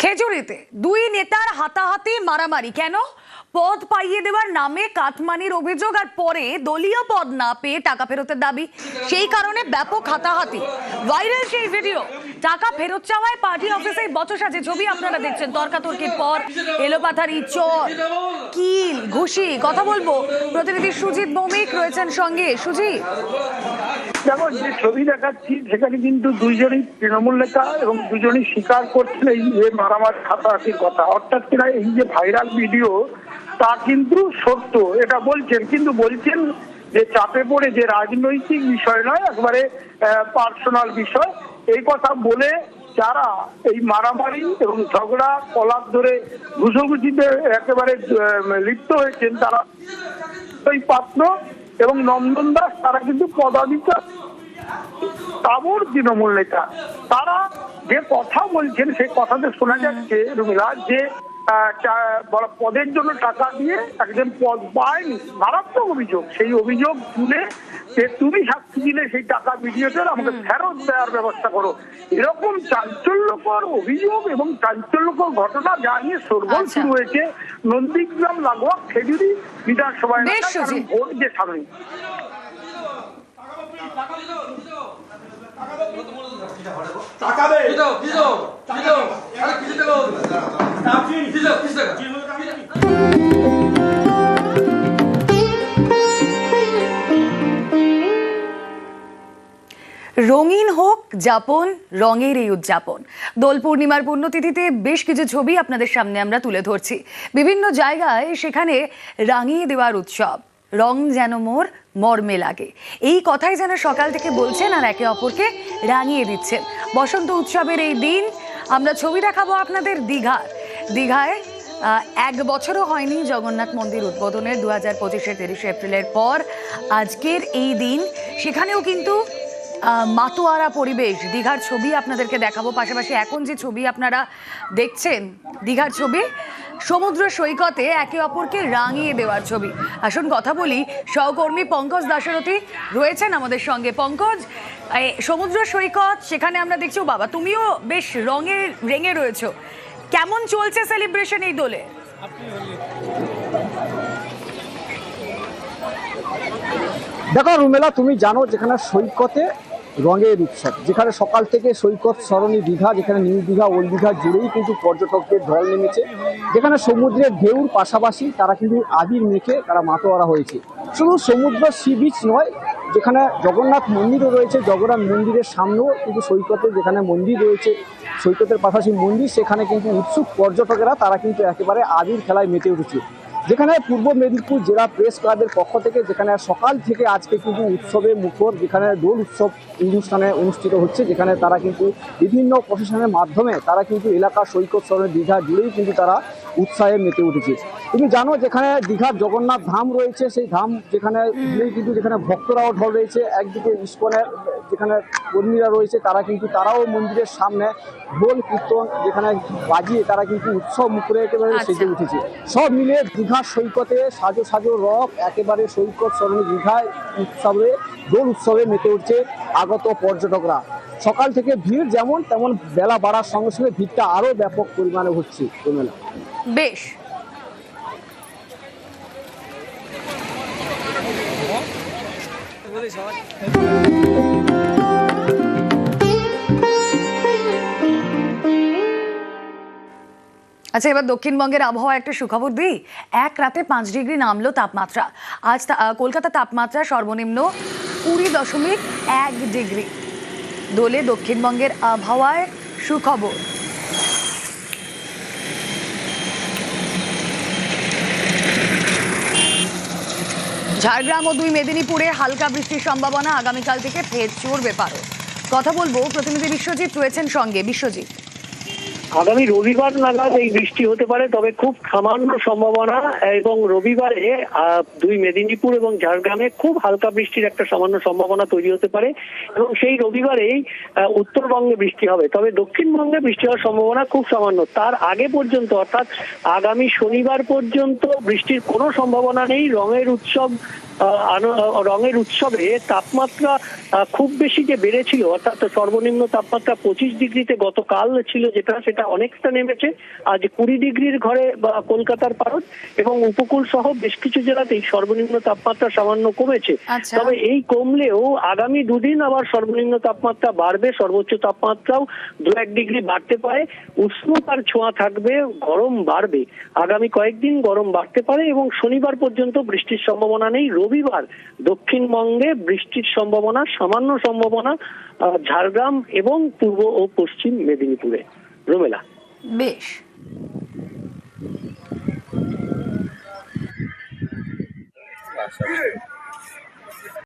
খেজুরিতে দুই নেতার হাতাহাতি মারামারি কেন? পদ পাইয়ে দেওয়ার নামে কাটমানির অভিযোগ আর পরে দলীয় পদ না পেয়ে টাকা ফেরতের দাবি, সেই কারণে ব্যাপক হাতাহাতি। ভাইরাল সেই ভিডিও। টাকা ফেরত চাওয়ায় পার্টি অফিসে বচসা যে ছবি আপনারা দেখছেন, তর্কাতর্কির পর এলোপাথারি, চর, কিল, ঘুষি। কথা বলবো প্রতিনিধি সুজিত ভৌমিক রয়েছেন সঙ্গে। সুজিত, দেখো যে ছবি দেখাচ্ছি সেখানে কিন্তু দুইজনই তৃণমূল নেতা এবং দুজনই স্বীকার করছেন এই যে মারামারি হাতাহাতির কথা, অর্থাৎ কিনা এই যে ভাইরাল ভিডিও তা কিন্তু সত্য এটা বলছেন, কিন্তু বলছেন যে চাপে পড়ে, যে রাজনৈতিক বিষয় নয়, একবারে পার্সোনাল বিষয়। এই কথা বলে যারা এই মারামারি এবং ঝগড়া কলাপ ধরে ঘুষোঘুষিতে একেবারে লিপ্ত হয়েছেন তারা পাত্র এবং নন্দন দাস, তারা কিন্তু পদাধিকার তাবর তৃণমূল নেতা। তারা যে কথা বলছেন সেই কথাতে শোনা যাচ্ছে রুমিলা, যে পদের জন্য টাকা দিয়ে একজন পদ পায়নি, মারাত্মক অভিযোগ। সেই অভিযোগ তুলে যে তুমি সাক্ষী দিলে সেই টাকা ভিডিওতে আমাকে ফেরত দেওয়ার ব্যবস্থা করো, এরকম চাঞ্চল্যকর অভিযোগ এবং চাঞ্চল্যকর ঘটনা জানিয়ে শোরগোল শুরু হয়েছে নন্দীগ্রাম লাগোয়া খেজুরি বিধানসভায় ভোট যে সামনে। রঙিন হোক যাপন, রঙের এই উদযাপন। দোল পূর্ণিমার পুণ্যতিথিতে বেশ কিছু ছবি আপনাদের সামনে আমরা তুলে ধরছি। বিভিন্ন জায়গায় সেখানে রাঙিয়ে দেওয়ার উৎসব। রং যেন মোর মর্মে লাগে, এই কথাই যেন সকাল থেকে বলছেন আর একে অপরকে রাঙিয়ে দিচ্ছেন। বসন্ত উৎসবের এই দিন আমরা ছবি দেখাবো আপনাদের দীঘায়। 1 বছরও হয়নি জগন্নাথ মন্দির উদ্বোধনের, 2025-এর 23শে এপ্রিলের পর আজকের এই দিন। সেখানেও কিন্তু মাতোয়ারা পরিবেশ। দীঘার ছবি আপনাদেরকে দেখাবো, পাশাপাশি এখন যে ছবি আপনারা দেখছেন দীঘার ছবি, সমুদ্র সৈকতে একে অপরকে রাঙিয়ে দেওয়ার ছবি। আসুন কথা বলি, সহকর্মী পঙ্কজ দাশরথী রয়েছেন আমাদের সঙ্গে। পঙ্কজ, সমুদ্র সৈকত সেখানে আমরা দেখছি, বাবা তুমিও বেশ রেঙে রয়েছো, কেমন চলছে সেলিব্রেশন এই দোলে? দেখো রুমেলা, তুমি জানো যেখানে সৈকতে রঙের উৎসব, যেখানে সকাল থেকে সৈকত সরণি দীঘা, যেখানে নিউ দীঘা ওল্ড দীঘা জুড়েই কিন্তু পর্যটকদের ঢল নেমেছে, যেখানে সমুদ্রের ঢেউর পাশাপাশি তারা কিন্তু আবির মেখে তারা মাতোয়ারা হয়েছে। শুধু সমুদ্র সি বিচ নয়, যেখানে জগন্নাথ মন্দিরও রয়েছে, জগন্নাথ মন্দিরের সামনেও কিন্তু সৈকতে যেখানে মন্দির রয়েছে, সৈকতের পাশাপাশি মন্দির, সেখানে কিন্তু উৎসুক পর্যটকেরা তারা কিন্তু একেবারে আবির খেলায় মেতে উঠেছে। যেখানে পূর্ব মেদিনীপুর জেলা প্রেস ক্লাবের পক্ষ থেকে যেখানে সকাল থেকে আজকে কিন্তু উৎসবে মুখর, যেখানে দোল উৎসব অনুষ্ঠানে অনুষ্ঠিত হচ্ছে, যেখানে তারা কিন্তু বিভিন্ন প্রশাসনের মাধ্যমে তারা কিন্তু এলাকা সৈকত সরণি দীঘা জুড়েই কিন্তু তারা উৎসাহে মেতে উঠেছে। তুমি জানো যেখানে দীঘার জগন্নাথ ধাম রয়েছে, সেই ধাম যেখানে কিন্তু যেখানে ভক্তরাও ঢল রয়েছে, একদিকে ইস্কনের যেখানে কর্মীরা রয়েছে তারা কিন্তু তারাও মন্দিরের সামনে ঢোল কীর্তন যেখানে বাজিয়ে তারা কিন্তু উৎসব মুখরে একেবারে সেজে উঠেছে। সব মিলে দীঘার সৈকতে সাজো সাজো রব, একেবারে সৈকত সরণি দীঘায় উৎসবে দোল উৎসবে মেতে উঠছে আগত পর্যটকরা। সকাল থেকে ভিড় যেমন তেমন বেলা বাড়ার সঙ্গে সঙ্গে ভিড়টা আরো ব্যাপক পরিমাণে হচ্ছে। বেশ, আচ্ছা, এবার দক্ষিণবঙ্গের আবহাওয়া একটা সুখবর দিই। এক রাতে 5 ডিগ্রি নামলো তাপমাত্রা। আজ কলকাতা তাপমাত্রা সর্বনিম্ন 20.1 ডিগ্রি। দোলে দক্ষিণবঙ্গের আবহাওয়ায় সুখবর। ঝাড়গ্রাম ও 2 মেদিনীপুরে হালকা বৃষ্টির সম্ভাবনা, আগামীকাল থেকে ফের চড়বে পারো। কথা বলবো প্রতিনিধি বিশ্বজিৎ রয়েছেন সঙ্গে। বিশ্বজিৎ, আগামী রবিবার নাগাদ এই বৃষ্টি হতে পারে, তবে খুব সামান্য সম্ভাবনা, এবং রবিবারে 2 মেদিনীপুর এবং ঝাড়গ্রামে খুব হালকা বৃষ্টির একটা সামান্য সম্ভাবনা তৈরি হতে পারে, এবং সেই রবিবারেই উত্তরবঙ্গে বৃষ্টি হবে, তবে দক্ষিণবঙ্গে বৃষ্টি হওয়ার সম্ভাবনা খুব সামান্য। তার আগে পর্যন্ত অর্থাৎ আগামী শনিবার পর্যন্ত বৃষ্টির কোনো সম্ভাবনা নেই। রঙের উৎসব রঙের উৎসবে তাপমাত্রা খুব বেশি যে বেড়েছিল, অর্থাৎ সর্বনিম্ন তাপমাত্রা 25 ডিগ্রিতে গতকাল ছিল, সেটা অনেকটা নেমেছে। আজ 20 ডিগ্রির ঘরে কলকাতার পারদ এবং উপকূল সহ বেশ কিছু জেলাতেই সর্বনিম্ন তাপমাত্রা সামান্য কমেছে। আচ্ছা। তবে এই কমলেও আগামী দুদিন আবার সর্বনিম্ন তাপমাত্রা বাড়বে, সর্বোচ্চ তাপমাত্রাও 2-1 ডিগ্রি বাড়তে পারে, উষ্ণতার ছোঁয়া থাকবে, গরম বাড়বে। আগামী কয়েকদিন গরম বাড়তে পারে এবং শনিবার পর্যন্ত বৃষ্টির সম্ভাবনা নেই। রবিবার দক্ষিণবঙ্গে বৃষ্টির সম্ভাবনা, সামান্য সম্ভাবনা ঝাড়গ্রাম এবং পূর্ব ও পশ্চিম মেদিনীপুরে। রোমেলা। বেশ।